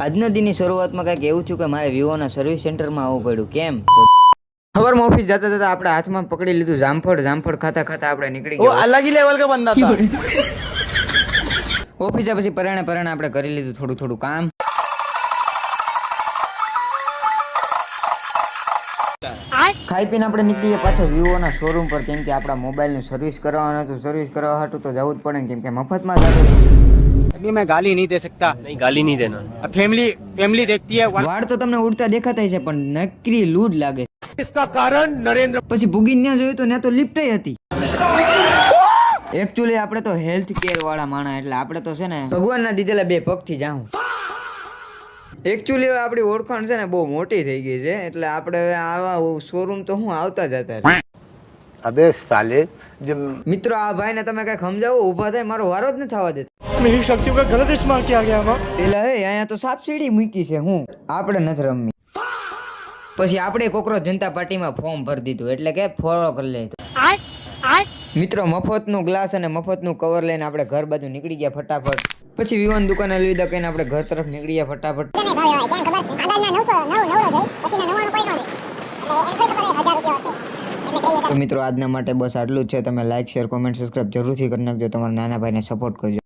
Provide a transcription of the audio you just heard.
આજના દિનની શરૂઆતમાં કંઈક એવું થયું કે મારે વિવોના સર્વિસ સેન્ટરમાં આવવું પડ્યું. કેમ તો ખબરમાં ઓફિસ જતા જતા આપણે હાથમાં પકડી લીધું જામફળ ખાતા ખાતા આપણે નીકળી ગયા. अलग ही लेवल का बंदा था. ઓફિસે પછી પરાણે આપણે કરી લીધું થોડું કામ. ખાઈ પીને આપણે નીકળી ગયા પાછા વિવોના શોરૂમ પર, કેમ કે આપણા મોબાઈલનું સર્વિસ કરાવવાનું હતું. સર્વિસ કરાવવા હતું તો જવું જ પડે ને, કેમ કે મફતમાં જ હતું. अभी मैं गाली नहीं दे सकता. नहीं गाली नहीं देना. अब फैमिली देखती है. વાળ તો તમને ઉડતા દેખાતા છે પણ નકરી લૂડ લાગે. इसका कारण नरेंद्र. પછી ભૂગીને ત્યાં જોયું તો ત્યાં તો લિફ્ટ હતી. એકચ્યુઅલી આપણે તો હેલ્થ કેર વાળા માણા, એટલે આપણે તો છે ને ભગવાનના દીધેલા બે પગથી જાઉં. એકચ્યુઅલી આપણી ઓળખાણ છે ને બહુ મોટી થઈ ગઈ છે, એટલે આપણે આવા શોરૂમ તો હું આવતા જતા. अबे साले મિત્રો આ ભાઈને તમે કઈ સમજાવો, ઊભા થાય, મારો વારો જ ન થવા દેતો. मेरी शक्तियों का गलत इस्तेमाल किया गया है. પેલા હે અહીંયા તો સાપ સીડી મૂકી છે, હું આપણે નથી રમવી. પછી આપણે કોકરોચ જનતા પાર્ટીમાં ફોર્મ ભરી દીધું, એટલે કે ફોલો કરી લીધું. મિત્રો મફતનું ગ્લાસ અને મફતનું કવર લઈને આપણે ઘર બાજુ નીકળી ગયા ફટાફટ. પછી વિવાન દુકાન અલવિદા કહીને આપણે ઘર તરફ નીકળી ગયા ફટાફટ. તો મિત્રો આજના માટે બસ આટલું જ છે. તમે લાઈક શેર કોમેન્ટ સબસ્ક્રાઇબ જરૂરથી કરી નાખજો. તમારા નાના ભાઈને સપોર્ટ કરજો.